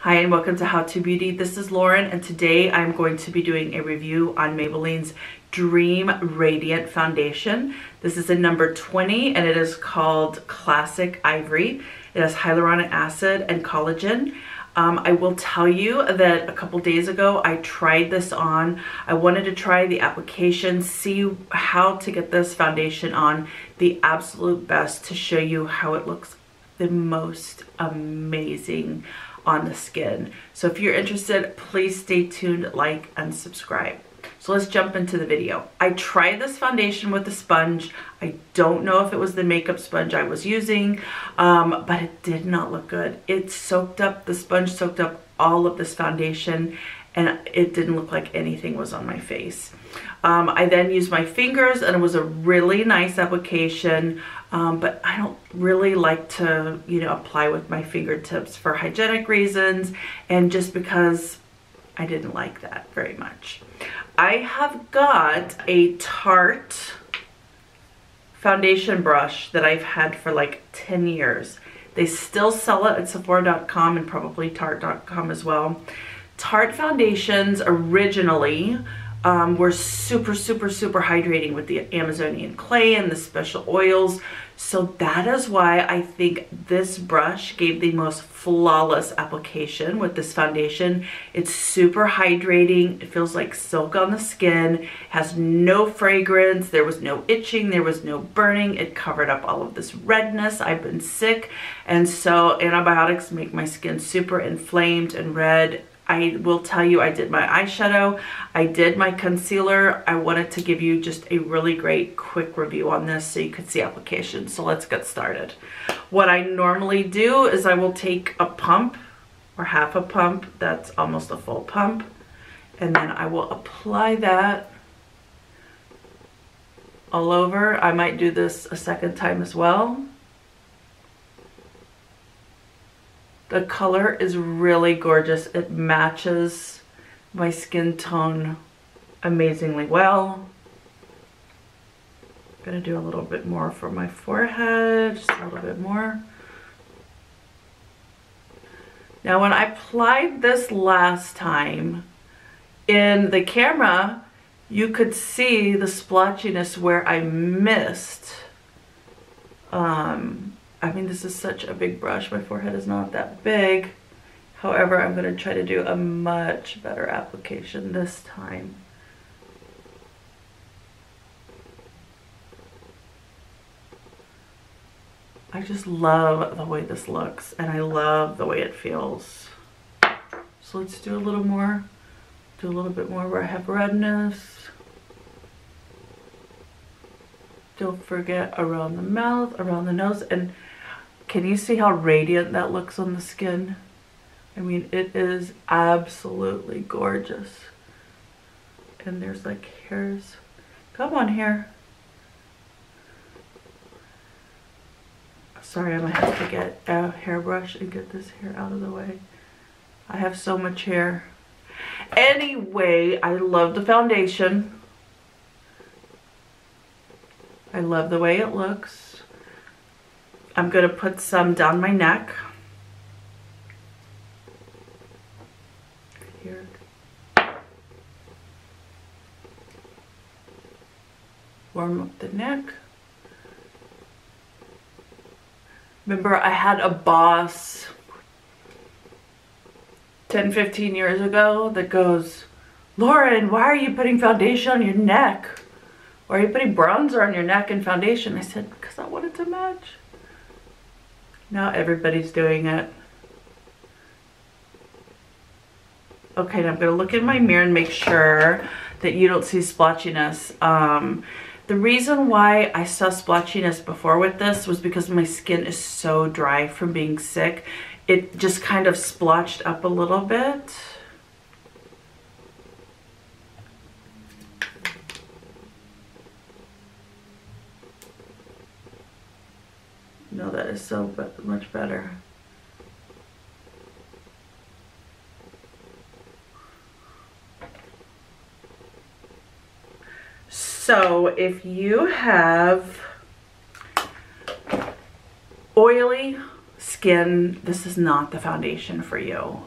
Hi and welcome to How to Beauty. This is Lauren and today I'm going to be doing a review on Maybelline's Dream Radiant Foundation. This is in number 20 and it is called Classic Ivory. It has hyaluronic acid and collagen. I will tell you that a couple days ago I tried this on. I wanted to try the application, see how to get this foundation on the absolute best to show you how it looks the most amazing on the skin. So if you're interested, please stay tuned, like, and subscribe. So let's jump into the video. I tried this foundation with a sponge. I don't know if it was the makeup sponge I was using, but it did not look good. It soaked up, the sponge soaked up all of this foundation and it didn't look like anything was on my face. I then used my fingers and it was a really nice application, but I don't really like to, apply with my fingertips for hygienic reasons and just because I didn't like that very much. I have got a Tarte foundation brush that I've had for like 10 years. They still sell it at Sephora.com and probably Tarte.com as well. Tarte foundations originally were super hydrating with the Amazonian clay and the special oils. So that is why I think this brush gave the most flawless application with this foundation. It's super hydrating. It feels like silk on the skin, has no fragrance, there was no itching, there was no burning. It covered up all of this redness. I've been sick, and so antibiotics make my skin super inflamed and red. I will tell you, I did my eyeshadow, I did my concealer. I wanted to give you just a really great quick review on this so you could see application. So let's get started. What I normally do is I will take a pump or half a pump, that's almost a full pump, and then I will apply that all over. I might do this a second time as well. The color is really gorgeous. It matches my skin tone amazingly well. I'm gonna do a little bit more for my forehead, just a little bit more. Now when I applied this last time, in the camera, you could see the splotchiness where I missed. I mean, this is such a big brush. My forehead is not that big. However, I'm going to try to do a much better application this time. I just love the way this looks and I love the way it feels. So let's do a little more. Do a little bit more where I have redness. Don't forget around the mouth, around the nose, and can you see how radiant that looks on the skin? I mean, it is absolutely gorgeous. And there's like hairs. Come on, hair. Sorry, I might have to get a hairbrush and get this hair out of the way. I have so much hair. Anyway, I love the foundation. I love the way it looks. I'm going to put some down my neck. Here. Warm up the neck. Remember, I had a boss 10-15 years ago that goes, "Lauren, why are you putting foundation on your neck? Why are you putting bronzer on your neck and foundation?" I said, "Because I wanted to match." Now everybody's doing it. Okay, now I'm going to look in my mirror and make sure that you don't see splotchiness. The reason why I saw splotchiness before with this was because my skin is so dry from being sick. It just kind of splotched up a little bit. No, that is so much better. So if you have oily skin, skin, this is not the foundation for you.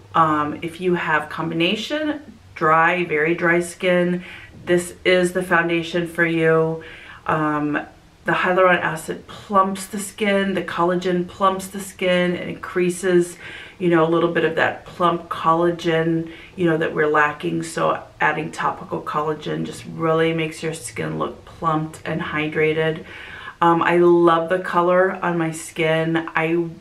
If you have combination, dry, very dry skin, this is the foundation for you. The hyaluronic acid plumps the skin, the collagen plumps the skin, and increases, you know, a little bit of that plump collagen, you know, that we're lacking. So adding topical collagen just really makes your skin look plumped and hydrated. I love the color on my skin.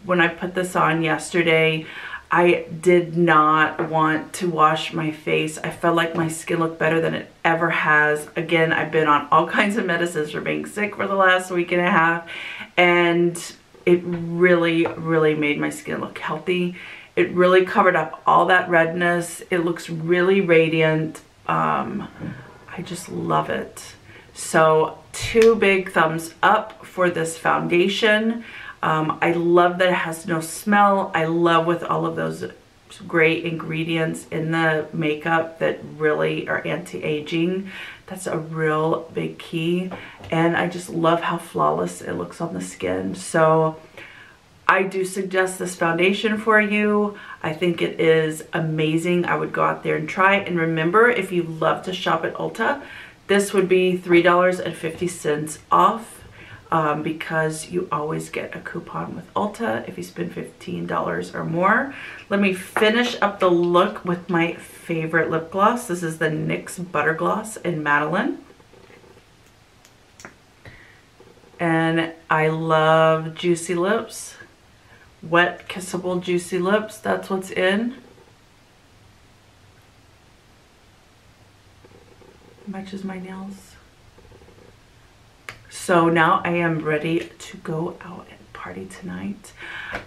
When I put this on yesterday, I did not want to wash my face. I felt like my skin looked better than it ever has. Again, I've been on all kinds of medicines for being sick for the last week and a half, and it really, really made my skin look healthy. It really covered up all that redness. It looks really radiant. I just love it. So 2 big thumbs up for this foundation. I love that it has no smell. I love with all of those great ingredients in the makeup that really are anti-aging. That's a real big key. And I just love how flawless it looks on the skin. So I do suggest this foundation for you. I think it is amazing. I would go out there and try it. And remember, if you love to shop at Ulta, this would be $3.50 off. Because you always get a coupon with Ulta if you spend $15 or more. Let me finish up the look with my favorite lip gloss. This is the NYX Butter Gloss in Madeline. And I love juicy lips. Wet, kissable, juicy lips. That's what's in. Matches my nails. So now I am ready to go out and party tonight.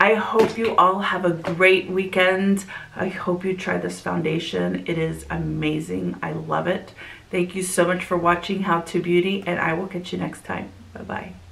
I hope you all have a great weekend. I hope you try this foundation. It is amazing. I love it. Thank you so much for watching How to Beauty, and I will catch you next time. Bye-bye.